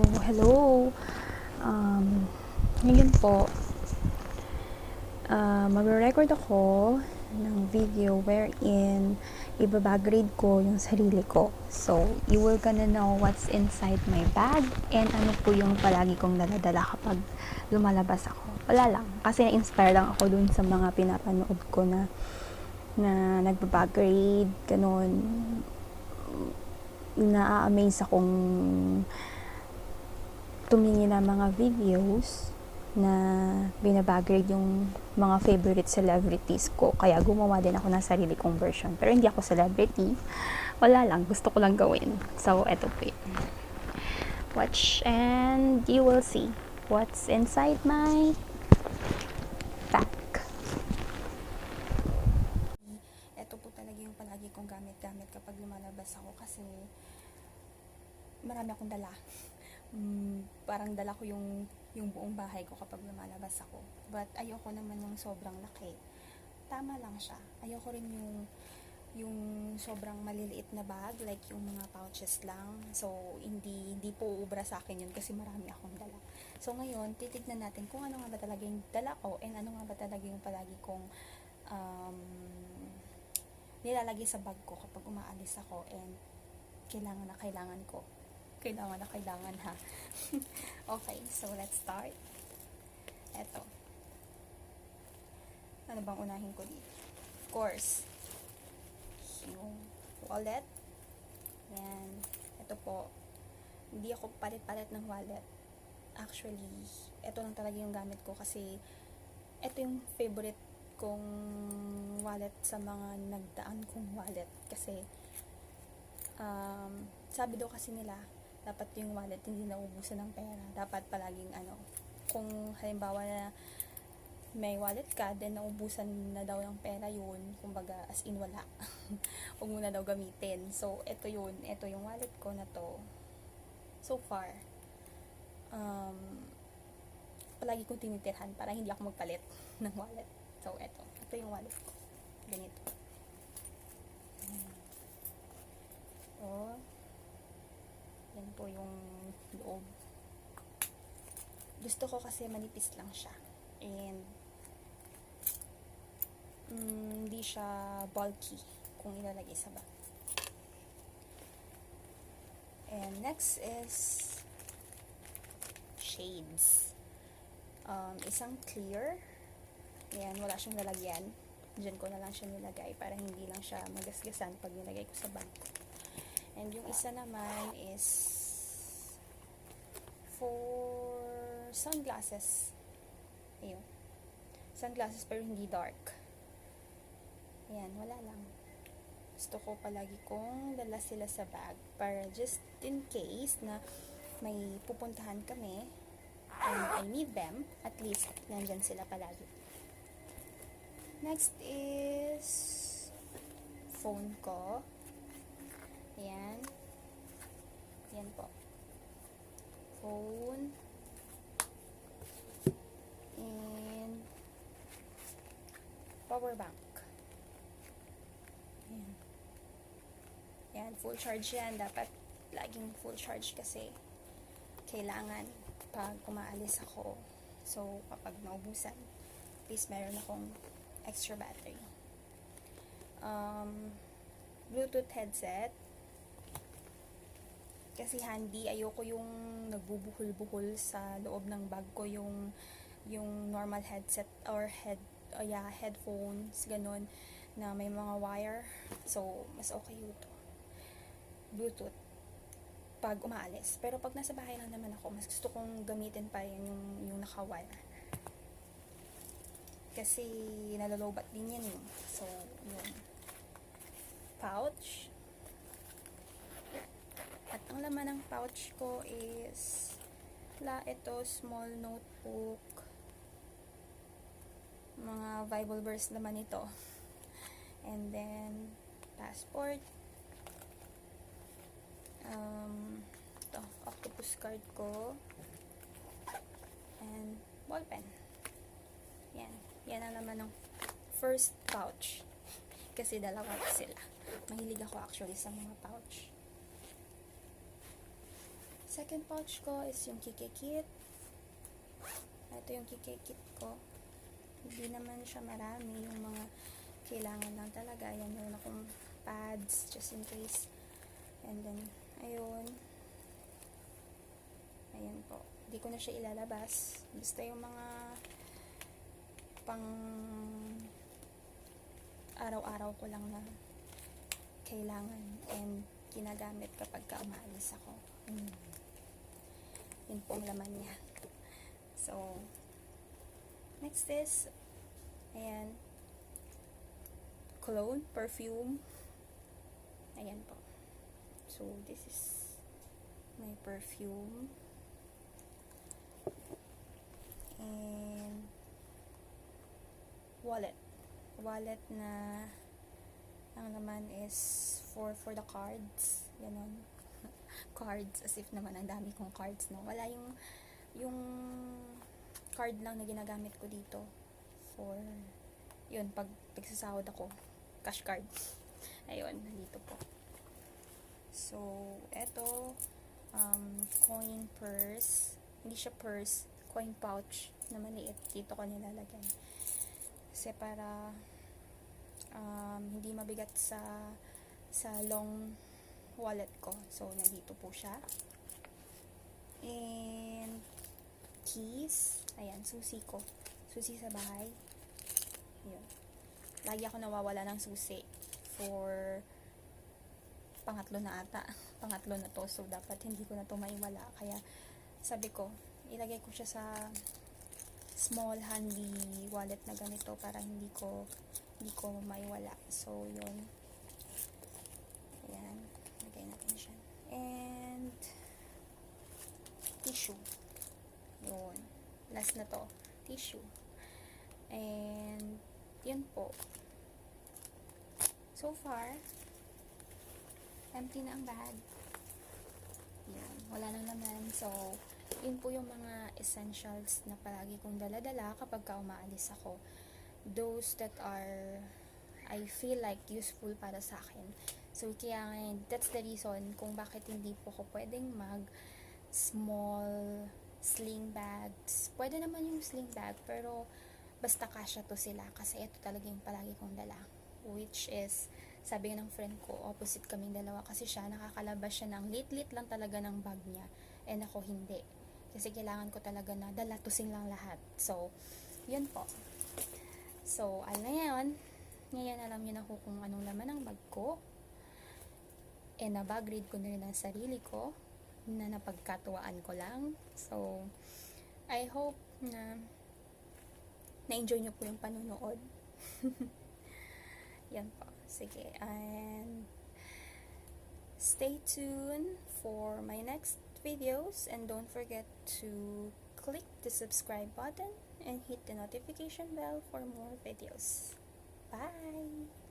hello. Ngayon po, magre-record ako ng video wherein ibabag-grade ko yung sarili ko. So, you will gonna know what's inside my bag and ano po yung palagi kong daladala kapag lumalabas ako. Wala lang. Kasi na-inspire lang ako dun sa mga pinapanood ko na nagbabag-grade, ganun. Na-amaze akong tumingin ng mga videos na binabag-grade yung mga favorite celebrities ko. Kaya gumawa din ako ng sarili kong version. Pero hindi ako celebrity. Wala lang. Gusto ko lang gawin. So, eto po yun. Watch and you will see what's inside my bag. Eto po talaga yung palagi kong gamit-gamit kapag lumalabas ako kasi marami akong dala. Parang dala ko yung buong bahay ko kapag lumalabas ako. But ayoko naman yung sobrang laki. Tama lang siya. Ayoko rin yung sobrang maliliit na bag, like yung mga pouches lang. So, hindi po ubra sa akin yun kasi marami akong dala. So, ngayon, titignan natin kung ano nga ba talaga yung dala ko and ano nga ba talaga yung palagi kong nilalagay sa bag ko kapag umaalis ako and kailangan ko. Kailangan ha. Okay, so let's start. Eto. Ano bang unahin ko dito? Of course, yung wallet. Yan. Ito po. Hindi ako palit-palit ng wallet. Actually, ito lang talaga yung gamit ko kasi ito yung favorite kong wallet sa mga nagdaan kong wallet. Kasi, sabi daw kasi nila, dapat yung wallet hindi naubusan ng pera. Dapat palaging kung halimbawa na may wallet ka, then naubusan na daw ng pera yun, kumbaga as in wala. Huwag mo na daw gamitin. So, ito yun. Ito yung wallet ko na to. So far, palagi kong tinitirhan para hindi ako magpalit ng wallet. So, ito yung wallet ko. Ganito. Oh, yan po yung loob. Gusto ko kasi manipis lang siya. And hindi siya bulky kung ilalagay sa bag. And next is shades. Isang clear. Ayan, wala siyang lalagyan. Diyan ko na lang siya nilagay para hindi lang siya magasgasan pag nilagay ko sa bag ko. And yung isa naman is for sunglasses. Ayun. Sunglasses pero hindi dark. Ayan, wala lang. Gusto ko palagi kong dala sila sa bag para just in case na may pupuntahan kami and I need them, at least nandyan sila palagi. Next is phone ko. Ayan. Ayan po. Phone. And power bank. Ayan. Ayan, full charge yan. Dapat laging full charge kasi kailangan pag umaalis ako. So, kapag naubusan, at least meron akong extra battery. Bluetooth headset. Kasi handy, ayoko yung nagbubuhol-buhol sa loob ng bag ko, yung normal headset or headphones, ganun, na may mga wire. So, mas okay yun to. Bluetooth pag umaalis. Pero pag nasa bahay lang naman ako, mas gusto kong gamitin pa rin yung naka-wire. Kasi nalalobat din yan eh. So, yun. Pouch. At ang laman ng pouch ko is ito, small notebook. Mga Bible verse naman ito. And then, passport. Ito, octopus card ko. And ballpen. Yan. Yan ang laman ng first pouch. Kasi dalawa sila. Mahilig ako actually sa mga pouch. Second pouch ko is yung kikikit. Ito yung kikikit ko. Hindi naman siya marami. Yung mga kailangan lang talaga. Ayan, meron akong pads just in case. And then, ayun. Ayan po. Hindi ko na siya ilalabas. Basta yung mga pang araw-araw ko lang na kailangan and ginagamit kapag umaalis ako. Yun po ang laman niya. So, next is, ayan, cologne, perfume. Ayan po. So, this is my perfume. And wallet na ang laman is for the cards, ganon. Cards, as if naman ang dami kong cards, no? Wala yung card lang na ginagamit ko dito for yun, pag nagsasahod ako, cash card. Ayun, nandito po. So, eto coin purse, hindi siya purse, coin pouch na maliit, dito ko nilalagay kasi para hindi mabigat sa long wallet ko. So, nandito po siya. And keys, ayan, susi ko, susi sa bahay. Yun, lagi ako nawawala ng susi for pangatlo na ata. Pangatlo na to, so dapat hindi ko na to maiwala. Kaya sabi ko, ilagay ko siya sa small handy wallet na ganito para hindi ko maiwala. So yun, ayan, lagay natin siya. And tissue, yun, last na to, tissue. And yun po, so far empty na ang bag. Yan, wala nang laman. So, yun po yung mga essentials na palagi kong dala-dala kapag umaalis ako. Those that are, I feel like, useful para sa akin. So, kaya that's the reason kung bakit hindi po ako pwedeng small sling bags. Pwede naman yung sling bag, pero basta kasya to sila. Kasi ito talaga yung palagi kong dala. Which is, sabi ng friend ko, opposite kaming dalawa kasi siya, nakakalabas siya ng lit-lit lang talaga ng bag niya. And ako hindi. Kasi kailangan ko talaga na dalatusing lang lahat. So, yun po. So, ngayon alam niyo na kung anong laman ng bag ko. And nabag-read ko na rin ang sarili ko na napagkatuwaan ko lang. So, I hope na na-enjoy niyo po yung panunood. Yan po. Sige, and stay tuned for my next videos, and don't forget to click the subscribe button and hit the notification bell for more videos. Bye!